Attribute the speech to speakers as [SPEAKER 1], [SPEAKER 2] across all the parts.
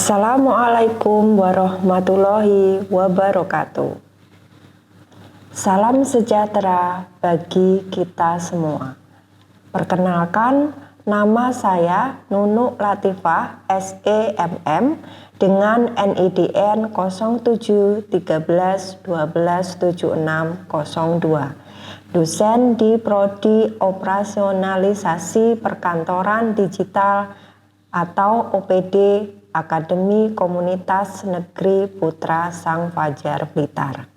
[SPEAKER 1] Assalamualaikum warahmatullahi wabarakatuh. Salam sejahtera bagi kita semua. Perkenalkan, nama saya Nunuk Latifah SEMM dengan NIDN 0713127602. Dosen di Prodi Operasionalisasi Perkantoran Digital atau OPD Akademi Komunitas Negeri Putra Sang Fajar Blitar.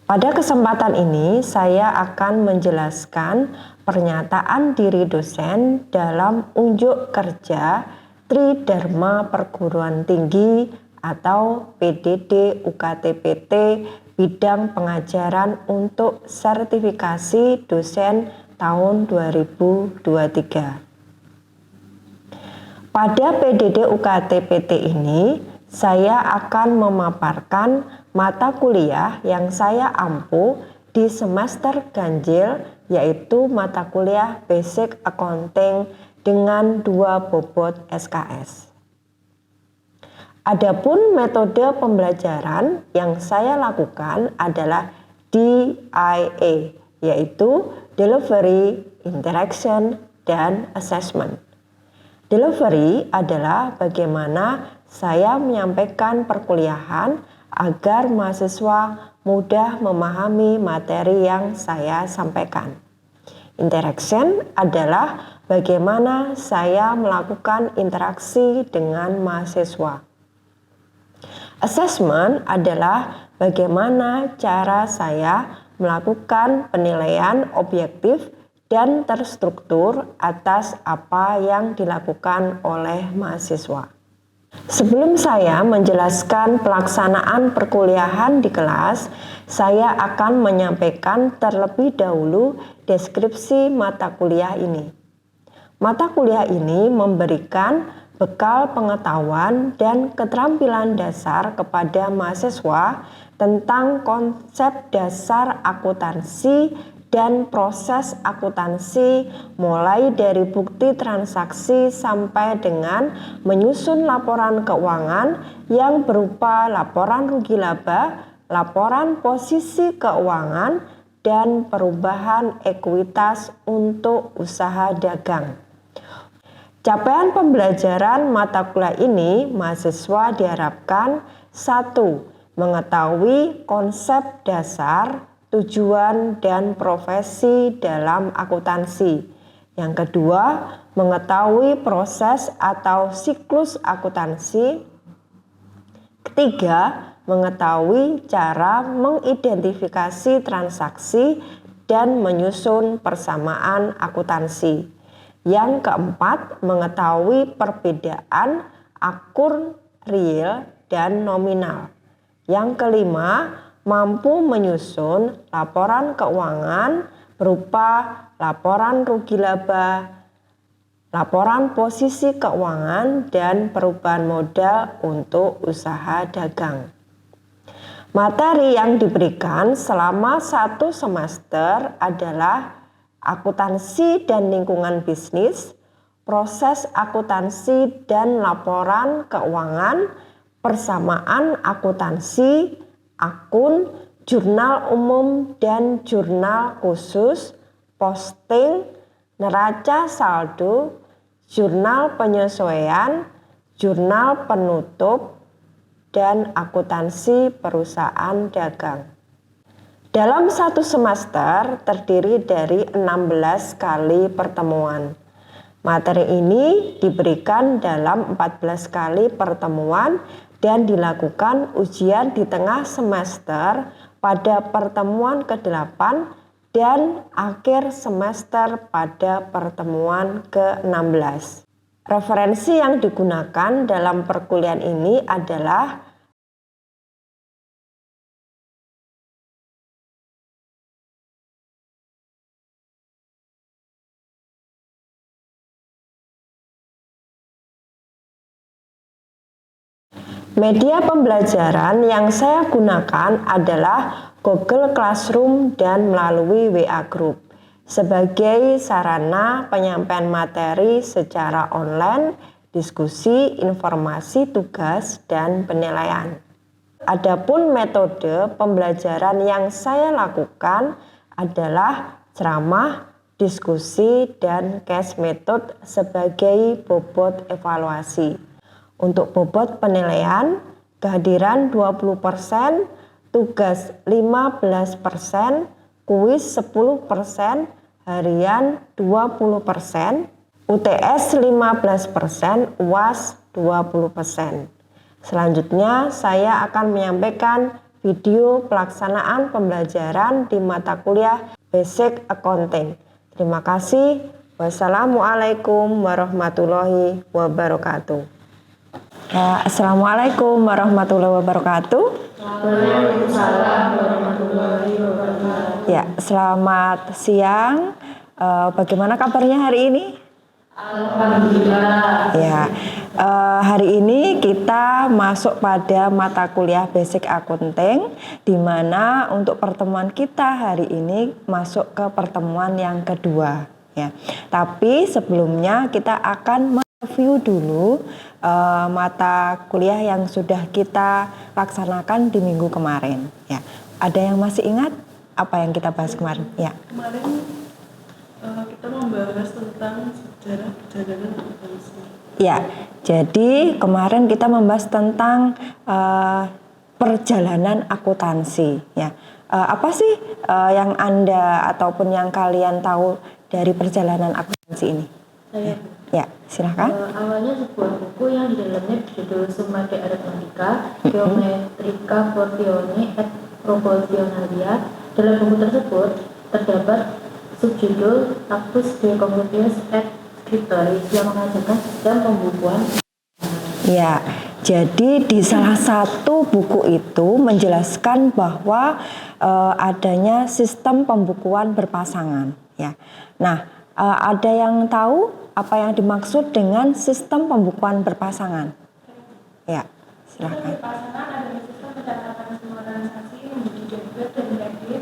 [SPEAKER 1] Pada kesempatan ini saya akan menjelaskan pernyataan diri dosen dalam unjuk kerja Tridharma Perguruan Tinggi atau PDD UKT-PT bidang pengajaran untuk sertifikasi dosen tahun 2023. Pada PDD UKT-PT ini, saya akan memaparkan mata kuliah yang saya ampu di semester ganjil, yaitu mata kuliah Basic Accounting dengan 2 bobot SKS. Adapun metode pembelajaran yang saya lakukan adalah DIA, yaitu Delivery, Interaction, dan Assessment. Delivery adalah bagaimana saya menyampaikan perkuliahan agar mahasiswa mudah memahami materi yang saya sampaikan. Interaction adalah bagaimana saya melakukan interaksi dengan mahasiswa. Assessment adalah bagaimana cara saya melakukan penilaian objektif dan terstruktur atas apa yang dilakukan oleh mahasiswa. Sebelum saya menjelaskan pelaksanaan perkuliahan di kelas, saya akan menyampaikan terlebih dahulu deskripsi mata kuliah ini. Mata kuliah ini memberikan bekal pengetahuan dan keterampilan dasar kepada mahasiswa tentang konsep dasar akuntansi dan proses akuntansi, mulai dari bukti transaksi sampai dengan menyusun laporan keuangan yang berupa laporan rugi laba, laporan posisi keuangan, dan perubahan ekuitas untuk usaha dagang. Capaian pembelajaran mata kuliah ini, mahasiswa diharapkan 1. Mengetahui konsep dasar, tujuan dan profesi dalam akuntansi. Yang kedua, mengetahui proses atau siklus akuntansi. Ketiga, mengetahui cara mengidentifikasi transaksi dan menyusun persamaan akuntansi. Yang keempat, mengetahui perbedaan akun real dan nominal. Yang kelima, mampu menyusun laporan keuangan berupa laporan rugi laba, laporan posisi keuangan, dan perubahan modal untuk usaha dagang. Materi yang diberikan selama 1 semester adalah akuntansi dan lingkungan bisnis, proses akuntansi dan laporan keuangan, persamaan akuntansi, akun, jurnal umum dan jurnal khusus, posting, neraca saldo, jurnal penyesuaian, jurnal penutup, dan akuntansi perusahaan dagang. Dalam 1 semester terdiri dari 16 kali pertemuan. Materi ini diberikan dalam 14 kali pertemuan dan dilakukan ujian di tengah semester pada pertemuan ke-8 dan akhir semester pada pertemuan ke-16. Referensi yang digunakan dalam perkuliahan ini adalah media pembelajaran yang saya gunakan adalah Google Classroom dan melalui WA Group sebagai sarana penyampaian materi secara online diskusi, informasi, tugas, dan penilaian. Adapun metode pembelajaran yang saya lakukan adalah ceramah, diskusi, dan case method sebagai bobot evaluasi. Untuk bobot penilaian, kehadiran 20%, tugas 15%, kuis 10%, harian 20%, UTS 15%, UAS 20%. Selanjutnya saya akan menyampaikan video pelaksanaan pembelajaran di mata kuliah Basic Accounting. Terima kasih. Wassalamualaikum warahmatullahi wabarakatuh. Assalamualaikum warahmatullahi wabarakatuh.
[SPEAKER 2] Waalaikumsalam warahmatullahi wabarakatuh.
[SPEAKER 1] Ya, selamat siang. Bagaimana kabarnya hari ini?
[SPEAKER 2] Alhamdulillah.
[SPEAKER 1] Ya, hari ini kita masuk pada mata kuliah Basic Accounting, di mana untuk pertemuan kita hari ini masuk ke pertemuan yang kedua. Ya, tapi sebelumnya kita akan mereview dulu mata kuliah yang sudah kita laksanakan di minggu kemarin. Ya, ada yang masih ingat apa yang kita bahas kemarin? Ya.
[SPEAKER 2] Kemarin kita membahas tentang sejarah perjalanan akuntansi.
[SPEAKER 1] Ya, jadi kemarin kita membahas tentang perjalanan akuntansi. Ya, apa sih yang Anda ataupun yang kalian tahu dari perjalanan akuntansi ini?
[SPEAKER 3] Saya
[SPEAKER 1] Ya, silakan.
[SPEAKER 3] awalnya sebuah buku yang di dalamnya berjudul Summa de Arithmetica, Geometrica Portione et Proportionalia. Dalam buku tersebut terdapat subjudul Actus de Computius et Scriptoris yang mengajarkan sistem pembukuan.
[SPEAKER 1] Ya, jadi di salah satu buku itu menjelaskan bahwa adanya sistem pembukuan berpasangan. Ya, nah ada yang tahu apa yang dimaksud dengan sistem pembukuan berpasangan? Ya, silakan.
[SPEAKER 2] Berpasangan adalah sistem pencatatan semua transaksi menjadi debit dan kredit.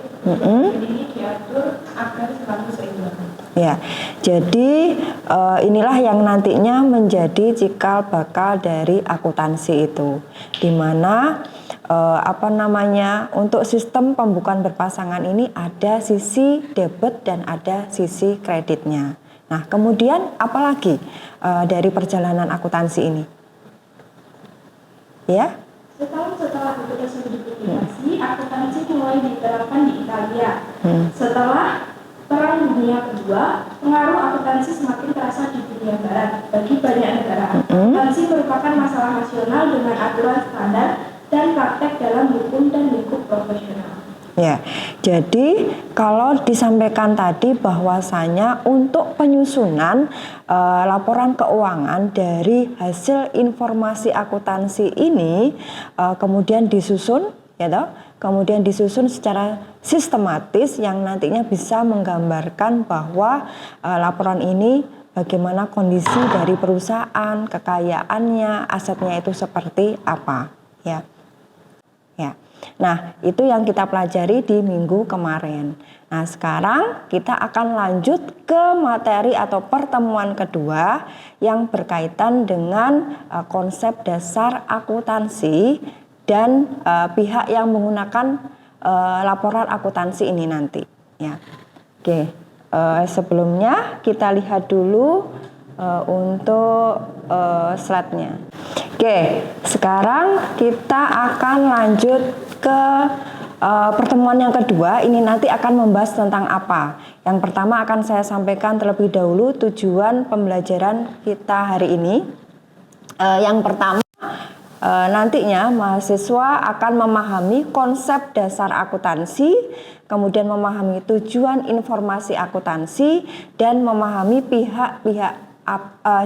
[SPEAKER 2] Ini diatur agar selalu seimbang.
[SPEAKER 1] Ya, jadi inilah yang nantinya menjadi cikal bakal dari akuntansi itu, di mana untuk sistem pembukuan berpasangan ini ada sisi debit dan ada sisi kreditnya. Nah, kemudian apalagi dari perjalanan akuntansi ini? Ya?
[SPEAKER 2] Setelah buku tersebut dipublikasi, akuntansi mulai diterapkan di Italia. Setelah Perang Dunia Kedua, pengaruh akuntansi semakin terasa di dunia barat. Bagi banyak negara, akuntansi merupakan masalah nasional dengan aturan standar dan praktek dalam hukum dan lingkup profesional.
[SPEAKER 1] Ya, jadi kalau disampaikan tadi bahwasanya untuk penyusunan laporan keuangan dari hasil informasi akuntansi ini kemudian disusun, ya toh, kemudian disusun secara sistematis yang nantinya bisa menggambarkan bahwa laporan ini bagaimana kondisi dari perusahaan, kekayaannya, asetnya itu seperti apa, ya. Ya. Nah, itu yang kita pelajari di minggu kemarin. Nah, sekarang kita akan lanjut ke materi atau pertemuan kedua yang berkaitan dengan konsep dasar akuntansi dan pihak yang menggunakan laporan akuntansi ini nanti. Ya. Oke, sebelumnya kita lihat dulu untuk slide-nya. Oke, sekarang kita akan lanjut ke pertemuan yang kedua. Ini nanti akan membahas tentang apa. Yang pertama akan saya sampaikan terlebih dahulu tujuan pembelajaran kita hari ini. Yang pertama, nantinya mahasiswa akan memahami konsep dasar akuntansi, kemudian memahami tujuan informasi akuntansi, dan memahami pihak-pihak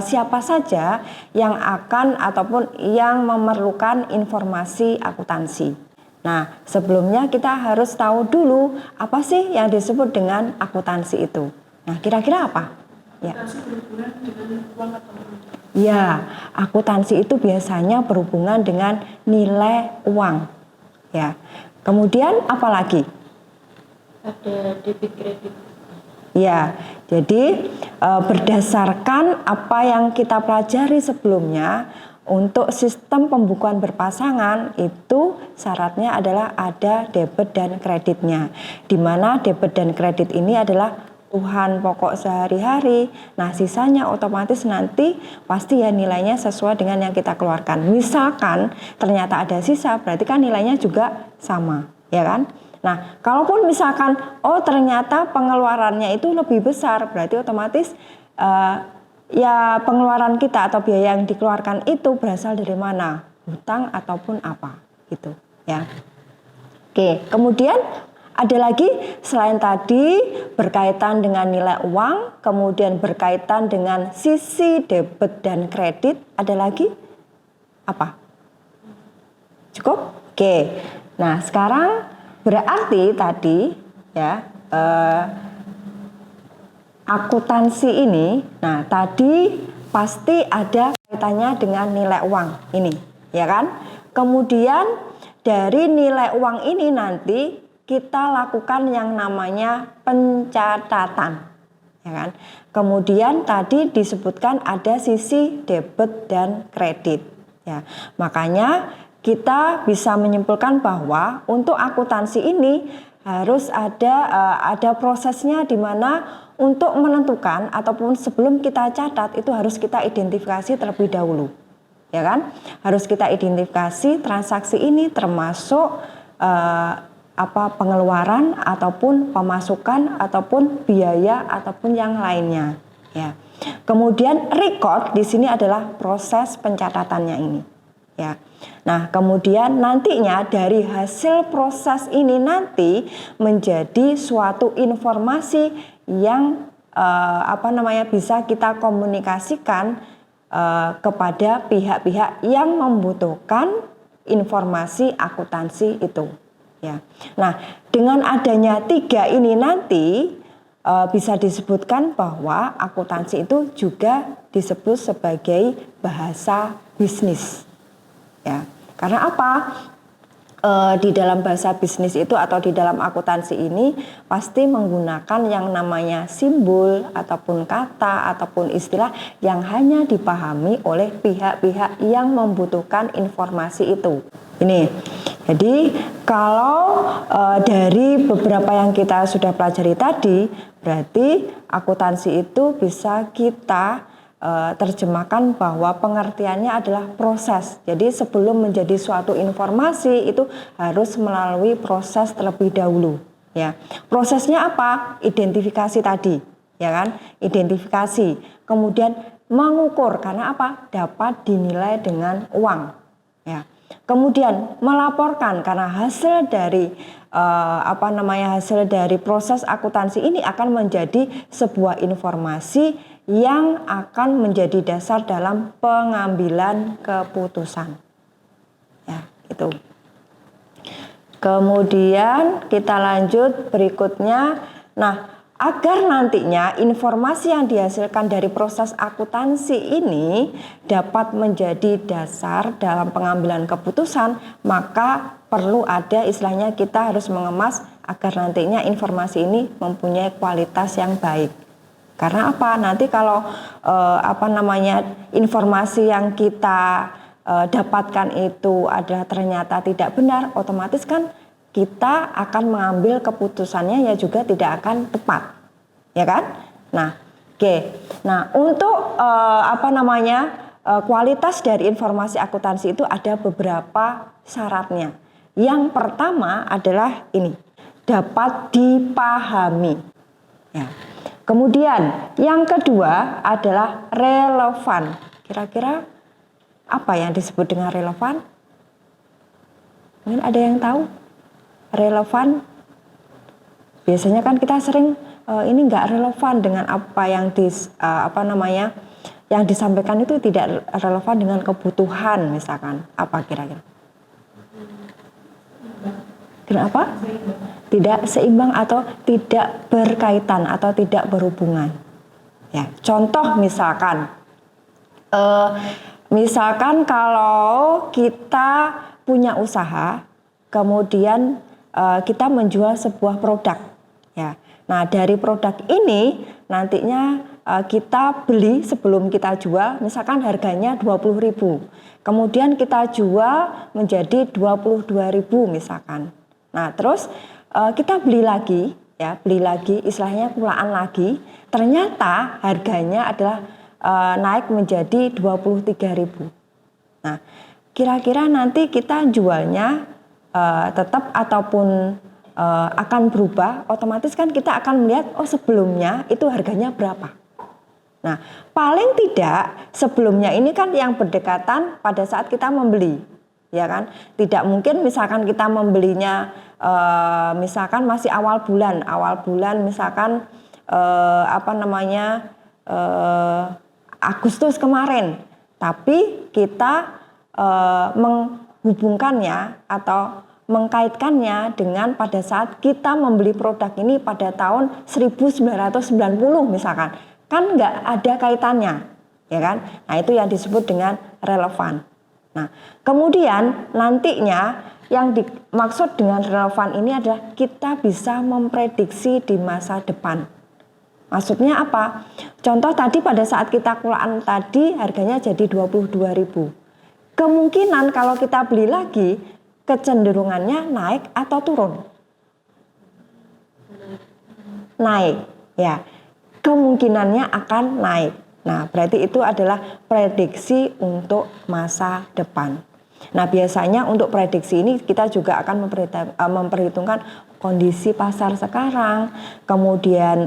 [SPEAKER 1] siapa saja yang akan ataupun yang memerlukan informasi akuntansi. Nah, sebelumnya kita harus tahu dulu apa sih yang disebut dengan akuntansi itu. Nah, kira-kira apa? Ya.
[SPEAKER 2] Berhubungan dengan uang atau rupiah.
[SPEAKER 1] Ya, akuntansi itu biasanya berhubungan dengan nilai uang. Ya. Kemudian apa lagi?
[SPEAKER 3] Ada debit kredit.
[SPEAKER 1] Ya, jadi berdasarkan apa yang kita pelajari sebelumnya, untuk sistem pembukuan berpasangan itu syaratnya adalah ada debit dan kreditnya. Di mana debit dan kredit ini adalah kebutuhan pokok sehari-hari. Nah, sisanya otomatis nanti pasti ya nilainya sesuai dengan yang kita keluarkan. Misalkan ternyata ada sisa, berarti kan nilainya juga sama, ya kan? Nah, kalaupun misalkan ternyata pengeluarannya itu lebih besar, berarti otomatis ya pengeluaran kita atau biaya yang dikeluarkan itu berasal dari mana? Hutang ataupun apa gitu ya. Oke, kemudian ada lagi selain tadi berkaitan dengan nilai uang, kemudian berkaitan dengan sisi debit dan kredit, ada lagi apa? Cukup? Oke. Nah, sekarang berarti tadi ya akuntansi ini, nah tadi pasti ada kaitannya dengan nilai uang ini, ya kan? Kemudian dari nilai uang ini nanti kita lakukan yang namanya pencatatan, ya kan? Kemudian tadi disebutkan ada sisi debit dan kredit, ya. Makanya kita bisa menyimpulkan bahwa untuk akuntansi ini harus ada prosesnya, di mana untuk menentukan ataupun sebelum kita catat itu harus kita identifikasi terlebih dahulu, ya kan? Harus kita identifikasi transaksi ini termasuk pengeluaran ataupun pemasukan ataupun biaya ataupun yang lainnya, ya. Kemudian record di sini adalah proses pencatatannya ini, ya. Nah, kemudian nantinya dari hasil proses ini nanti menjadi suatu informasi yang bisa kita komunikasikan kepada pihak-pihak yang membutuhkan informasi akuntansi itu, ya. Nah, dengan adanya 3 ini nanti bisa disebutkan bahwa akuntansi itu juga disebut sebagai bahasa bisnis. Ya, karena apa? Di dalam bahasa bisnis itu atau di dalam akuntansi ini pasti menggunakan yang namanya simbol ataupun kata ataupun istilah yang hanya dipahami oleh pihak-pihak yang membutuhkan informasi itu. Ini. Jadi kalau dari beberapa yang kita sudah pelajari tadi, berarti akuntansi itu bisa kita terjemahkan bahwa pengertiannya adalah proses. Jadi sebelum menjadi suatu informasi itu harus melalui proses terlebih dahulu, ya. Prosesnya apa? Identifikasi tadi, ya kan? Identifikasi. Kemudian mengukur, karena apa? Dapat dinilai dengan uang, ya. Kemudian melaporkan, karena hasil dari hasil dari proses akuntansi ini akan menjadi sebuah informasi yang akan menjadi dasar dalam pengambilan keputusan, ya, itu. Kemudian kita lanjut berikutnya. Nah, agar nantinya informasi yang dihasilkan dari proses akuntansi ini dapat menjadi dasar dalam pengambilan keputusan, maka perlu ada istilahnya kita harus mengemas agar nantinya informasi ini mempunyai kualitas yang baik. Karena apa? Nanti kalau informasi yang kita dapatkan itu adalah ternyata tidak benar, otomatis kan kita akan mengambil keputusannya ya juga tidak akan tepat, ya kan? Nah, oke. Nah, untuk kualitas dari informasi akuntansi itu ada beberapa syaratnya. Yang pertama adalah ini, dapat dipahami, ya. Kemudian yang kedua adalah relevan. Kira-kira apa yang disebut dengan relevan? Mungkin ada yang tahu? Relevan. Biasanya kan kita sering ini nggak relevan dengan apa yang yang disampaikan itu tidak relevan dengan kebutuhan, misalkan. Apa kira-kira? Kenapa? Tidak seimbang atau tidak berkaitan atau tidak berhubungan. Ya, contoh misalkan kalau kita punya usaha, kemudian kita menjual sebuah produk, ya. Nah, dari produk ini nantinya kita beli sebelum kita jual, misalkan harganya 20.000. Kemudian kita jual menjadi 22.000 misalkan. Nah, terus kita beli lagi, ya, beli lagi, istilahnya kulaan lagi. Ternyata harganya adalah naik menjadi 23.000. Nah, kira-kira nanti kita jualnya tetap ataupun akan berubah, otomatis kan kita akan melihat sebelumnya itu harganya berapa. Nah, paling tidak sebelumnya ini kan yang berdekatan pada saat kita membeli, ya kan? Tidak mungkin misalkan kita membelinya misalkan masih awal bulan misalkan Agustus kemarin, tapi kita menghubungkannya atau mengkaitkannya dengan pada saat kita membeli produk ini pada tahun 1990 misalkan, kan nggak ada kaitannya, ya kan? Nah, itu yang disebut dengan relevan. Nah, kemudian nantinya yang dimaksud dengan relevan ini adalah kita bisa memprediksi di masa depan. Maksudnya apa? Contoh tadi pada saat kita kulaan tadi harganya jadi 22.000. Kemungkinan kalau kita beli lagi kecenderungannya naik atau turun? Naik, ya. Kemungkinannya akan naik. Nah, berarti itu adalah prediksi untuk masa depan. Nah, biasanya untuk prediksi ini kita juga akan memperhitungkan kondisi pasar sekarang, kemudian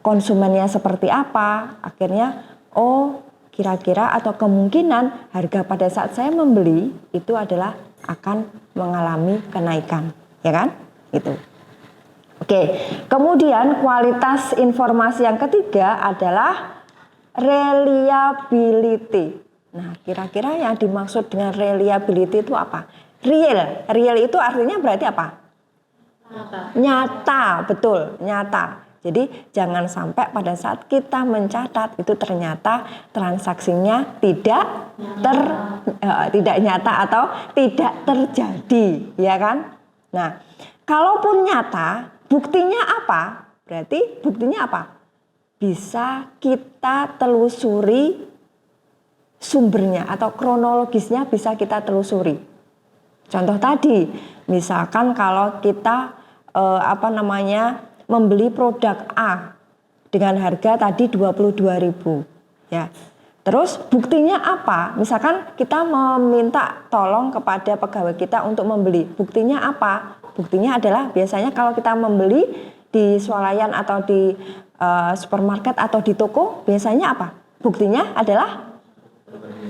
[SPEAKER 1] konsumennya seperti apa, akhirnya kira-kira atau kemungkinan harga pada saat saya membeli itu adalah akan mengalami kenaikan, ya kan? Itu. Oke, kemudian kualitas informasi yang ketiga adalah reliability. Nah, kira-kira yang dimaksud dengan reliability itu apa? Real itu artinya berarti apa? Nyata, betul, nyata. Jadi jangan sampai pada saat kita mencatat itu ternyata transaksinya tidak nyata atau tidak terjadi, ya kan? Nah, kalaupun nyata, buktinya apa? Berarti buktinya apa? Bisa kita telusuri sumbernya atau kronologisnya bisa kita telusuri. Contoh tadi, misalkan kalau kita membeli produk A dengan harga tadi 22.000, ya. Terus buktinya apa? Misalkan kita meminta tolong kepada pegawai kita untuk membeli. Buktinya apa? Buktinya adalah biasanya kalau kita membeli di swalayan atau di supermarket atau di toko, biasanya apa? Buktinya adalah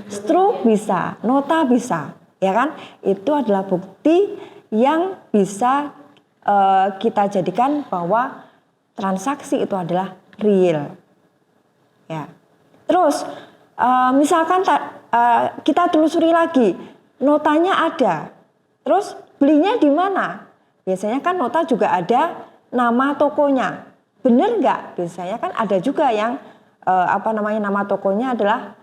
[SPEAKER 1] struk bisa, nota bisa, ya kan? Itu adalah bukti yang bisa kita jadikan bahwa transaksi itu adalah real, ya. Terus misalkan kita telusuri lagi, notanya ada, terus belinya di mana? Biasanya kan nota juga ada nama tokonya, bener nggak? Biasanya kan ada juga yang nama tokonya adalah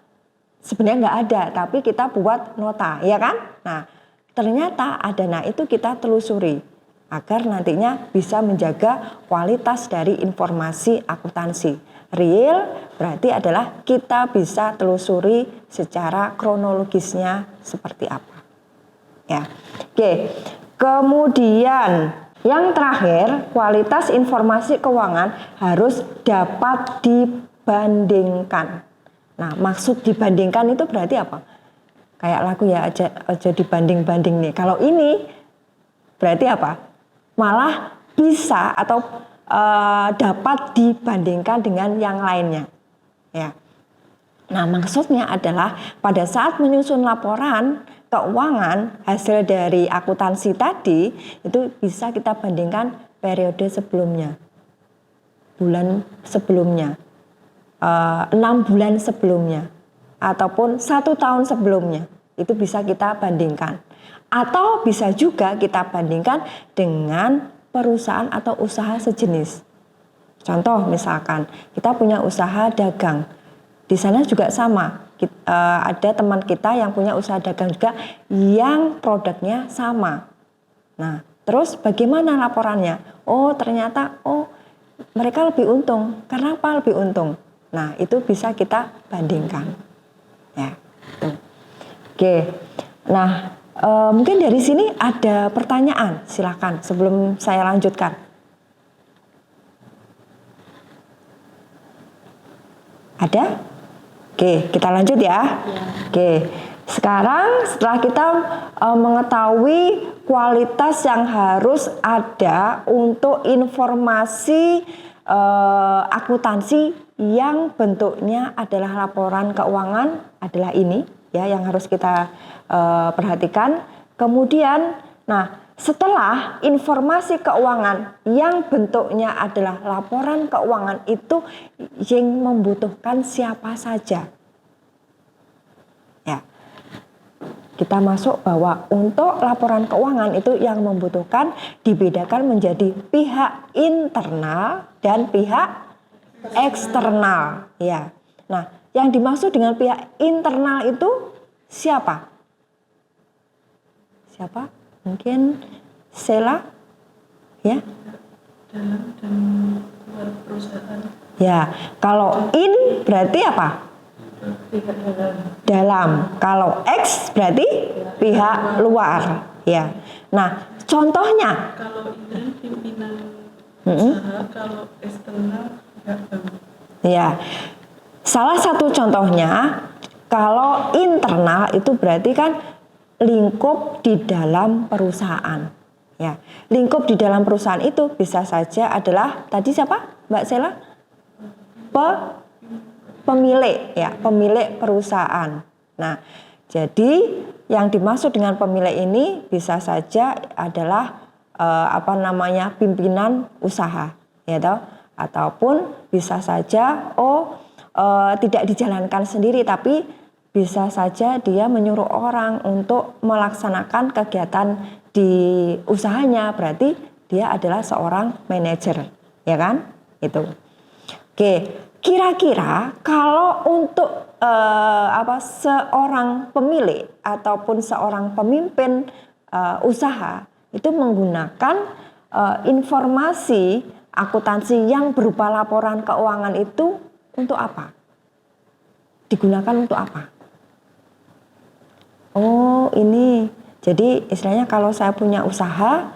[SPEAKER 1] sebenarnya nggak ada, tapi kita buat nota, ya kan? Nah, ternyata ada, nah itu kita telusuri agar nantinya bisa menjaga kualitas dari informasi akuntansi. Real berarti adalah kita bisa telusuri secara kronologisnya seperti apa. Ya. Oke. Kemudian yang terakhir, kualitas informasi keuangan harus dapat dibandingkan. Nah, maksud dibandingkan itu berarti apa? Kayak lagu ya aja dibanding-banding nih. Kalau ini berarti apa? Malah bisa atau dapat dibandingkan dengan yang lainnya, ya. Nah, maksudnya adalah pada saat menyusun laporan keuangan hasil dari akuntansi tadi itu bisa kita bandingkan periode sebelumnya, bulan sebelumnya, 6 bulan sebelumnya, ataupun 1 tahun sebelumnya. Itu bisa kita bandingkan. Atau bisa juga kita bandingkan dengan perusahaan atau usaha sejenis. Contoh misalkan kita punya usaha dagang. Di sana juga sama. Ada teman kita yang punya usaha dagang juga yang produknya sama. Nah, terus bagaimana laporannya? Oh, ternyata mereka lebih untung. Karena apa lebih untung? Nah, itu bisa kita bandingkan. Ya, tuh. Oke. Nah, mungkin dari sini ada pertanyaan, silakan sebelum saya lanjutkan. Ada? Oke, kita lanjut ya. Oke, sekarang setelah kita mengetahui kualitas yang harus ada untuk informasi akuntansi yang bentuknya adalah laporan keuangan adalah ini ya yang harus kita perhatikan. Kemudian, nah setelah informasi keuangan yang bentuknya adalah laporan keuangan itu yang membutuhkan siapa saja. Ya. Kita masuk bahwa untuk laporan keuangan itu yang membutuhkan dibedakan menjadi pihak internal dan pihak eksternal. Ya. Nah, yang dimaksud dengan pihak internal itu siapa? Siapa? Mungkin Sela, ya?
[SPEAKER 4] Dalam dan luar perusahaan.
[SPEAKER 1] Ya, kalau in berarti apa?
[SPEAKER 3] Pihak dalam.
[SPEAKER 1] Dalam. Kalau X berarti pihak luar. Ya. Nah, contohnya.
[SPEAKER 4] Kalau ini pimpinan usaha, kalau eksternal pihak bank.
[SPEAKER 1] Ya. Salah satu contohnya, kalau internal itu berarti kan lingkup di dalam perusahaan. Ya, lingkup di dalam perusahaan itu bisa saja adalah tadi siapa, Mbak Sela? Pemilik, ya, pemilik perusahaan. Nah, jadi yang dimaksud dengan pemilik ini bisa saja adalah pimpinan usaha, ya toh? Ataupun bisa saja tidak dijalankan sendiri tapi bisa saja dia menyuruh orang untuk melaksanakan kegiatan di usahanya, berarti dia adalah seorang manajer, ya kan? Itu. Oke, kira-kira kalau untuk seorang pemilik ataupun seorang pemimpin usaha itu menggunakan informasi akuntansi yang berupa laporan keuangan itu untuk apa? Digunakan untuk apa? Oh, ini. Jadi istilahnya kalau saya punya usaha,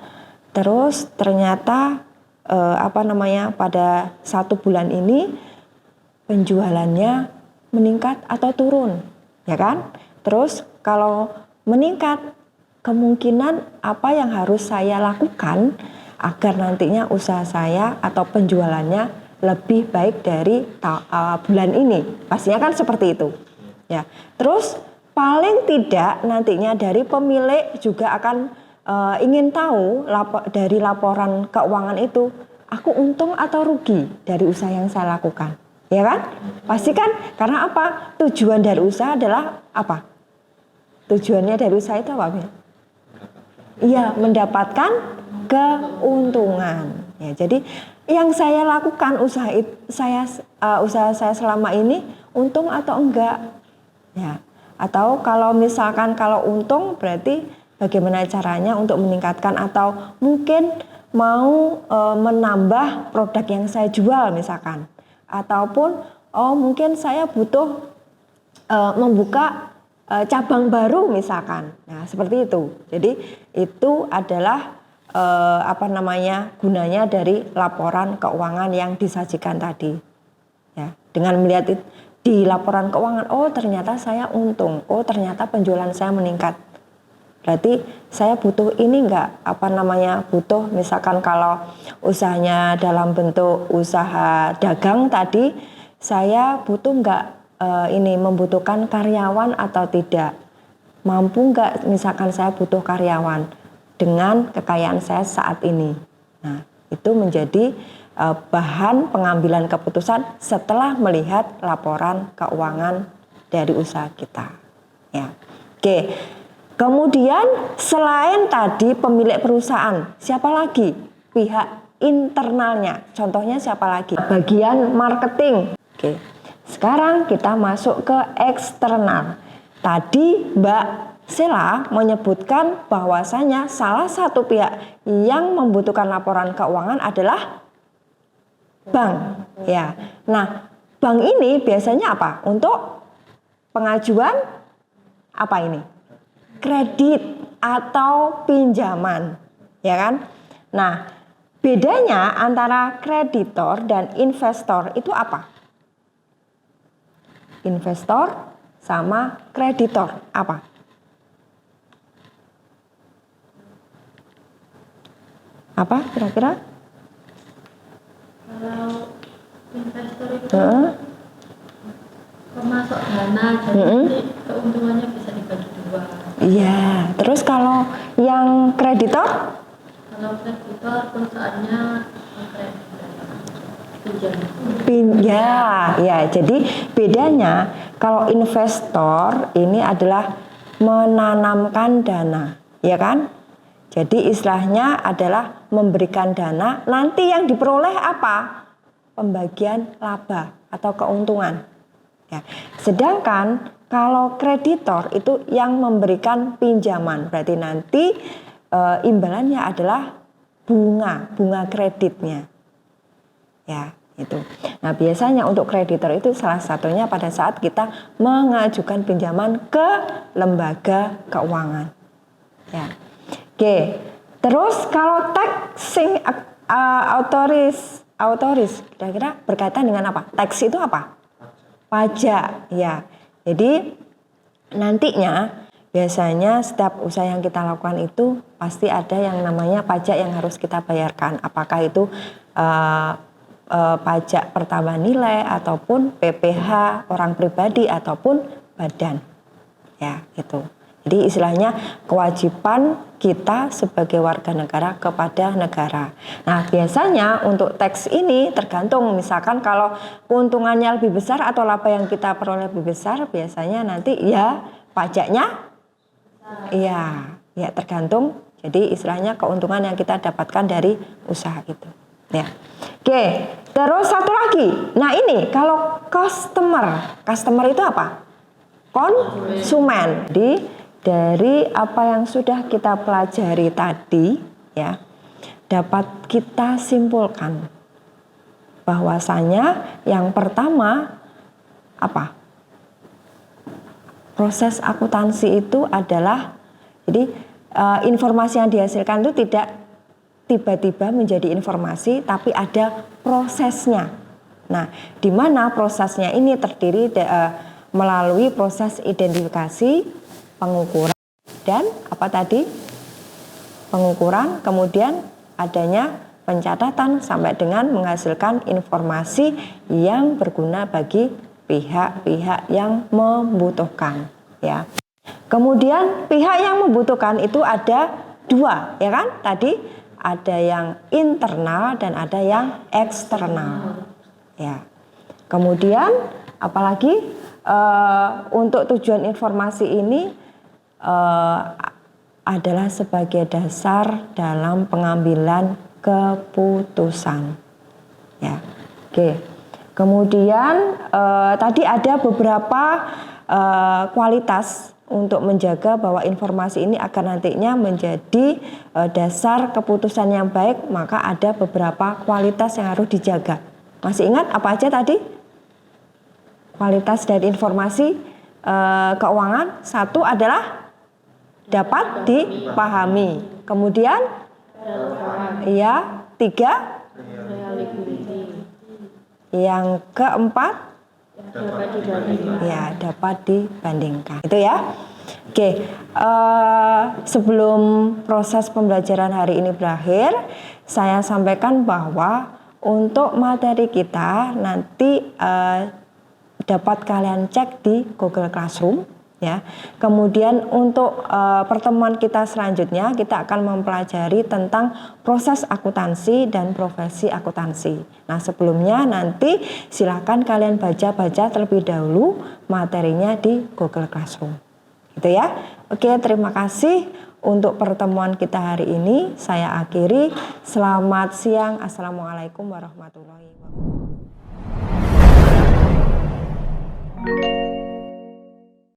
[SPEAKER 1] terus ternyata pada 1 bulan ini penjualannya meningkat atau turun, ya kan? Terus kalau meningkat, kemungkinan apa yang harus saya lakukan agar nantinya usaha saya atau penjualannya lebih baik dari bulan ini? Pastinya kan seperti itu. Ya. Terus paling tidak nantinya dari pemilik juga akan ingin tahu dari laporan keuangan itu, aku untung atau rugi dari usaha yang saya lakukan, ya kan? Pasti kan, karena apa? Tujuan dari usaha adalah apa? Tujuannya dari usaha itu apa? Iya, mendapatkan keuntungan. Ya, jadi yang saya lakukan usaha saya selama ini untung atau enggak? Ya. Atau kalau misalkan kalau untung berarti bagaimana caranya untuk meningkatkan atau mungkin mau menambah produk yang saya jual misalkan. Ataupun mungkin saya butuh membuka cabang baru misalkan. Nah, seperti itu. Jadi itu adalah gunanya dari laporan keuangan yang disajikan tadi. Ya, dengan melihat di laporan keuangan, oh ternyata saya untung, oh ternyata penjualan saya meningkat. Berarti saya butuh ini enggak, butuh misalkan kalau usahanya dalam bentuk usaha dagang tadi, saya butuh enggak membutuhkan karyawan atau tidak. Mampu enggak misalkan saya butuh karyawan dengan kekayaan saya saat ini. Nah, itu menjadi bahan pengambilan keputusan setelah melihat laporan keuangan dari usaha kita. Ya. Oke. Kemudian selain tadi pemilik perusahaan, siapa lagi? Pihak internalnya. Contohnya siapa lagi? Bagian marketing. Oke. Sekarang kita masuk ke eksternal. Tadi Mbak Sela menyebutkan bahwasanya salah satu pihak yang membutuhkan laporan keuangan adalah bank. Ya. Nah, bank ini biasanya apa? Untuk pengajuan apa ini? Kredit atau pinjaman, ya kan? Nah, bedanya antara kreditor dan investor itu apa? Investor sama kreditor apa? Apa kira-kira?
[SPEAKER 3] Kalau investor itu pemasok dana, jadi nanti keuntungannya bisa dibagi dua.
[SPEAKER 1] Iya, terus kalau yang kreditor?
[SPEAKER 3] Kalau kreditor perusahaannya pinjam.
[SPEAKER 1] Ya, jadi bedanya kalau investor ini adalah menanamkan dana, ya kan? Jadi istilahnya adalah memberikan dana, nanti yang diperoleh apa? Pembagian laba atau keuntungan. Ya. Sedangkan kalau kreditor itu yang memberikan pinjaman, berarti nanti imbalannya adalah bunga kreditnya. Ya, itu. Nah, biasanya untuk kreditor itu salah satunya pada saat kita mengajukan pinjaman ke lembaga keuangan. Ya. Oke. Terus kalau taxing autoris kira-kira berkaitan dengan apa? Tax itu apa? Pajak, ya. Jadi nantinya biasanya setiap usaha yang kita lakukan itu pasti ada yang namanya pajak yang harus kita bayarkan. Apakah itu pajak pertambahan nilai ataupun PPh orang pribadi ataupun badan. Ya, itu. Jadi istilahnya kewajiban kita sebagai warga negara kepada negara. Nah, biasanya untuk teks ini tergantung, misalkan kalau keuntungannya lebih besar atau laba yang kita peroleh lebih besar, biasanya nanti ya pajaknya ya tergantung. Jadi istilahnya keuntungan yang kita dapatkan dari usaha itu. Ya. Oke, terus satu lagi. Nah, ini kalau customer itu apa? Konsumen. Dari apa yang sudah kita pelajari tadi, ya, dapat kita simpulkan bahwasanya yang pertama apa? Proses akuntansi itu adalah, jadi informasi yang dihasilkan itu tidak tiba-tiba menjadi informasi, tapi ada prosesnya. Nah, di mana prosesnya ini terdiri melalui proses identifikasi, pengukuran, dan apa tadi? Pengukuran, kemudian adanya pencatatan sampai dengan menghasilkan informasi yang berguna bagi pihak-pihak yang membutuhkan, ya. Kemudian pihak yang membutuhkan itu ada dua, ya kan? Tadi ada yang internal dan ada yang eksternal, ya. Kemudian apalagi untuk tujuan informasi ini adalah sebagai dasar dalam pengambilan keputusan. Ya, oke. Kemudian tadi ada beberapa kualitas untuk menjaga bahwa informasi ini akan nantinya menjadi dasar keputusan yang baik, maka ada beberapa kualitas yang harus dijaga. Masih ingat apa aja tadi? Kualitas dari informasi keuangan, satu adalah dapat dipahami. Kemudian ya, tiga, yang keempat ya, dapat dibandingkan. Itu ya. Oke, sebelum proses pembelajaran hari ini berakhir, saya sampaikan bahwa untuk materi kita nanti dapat kalian cek di Google Classroom, ya. Kemudian untuk pertemuan kita selanjutnya kita akan mempelajari tentang proses akuntansi dan profesi akuntansi. Nah, sebelumnya nanti silakan kalian baca-baca terlebih dahulu materinya di Google Classroom. Gitu ya. Oke, terima kasih untuk pertemuan kita hari ini. Saya akhiri. Selamat siang. Assalamualaikum warahmatullahi wabarakatuh.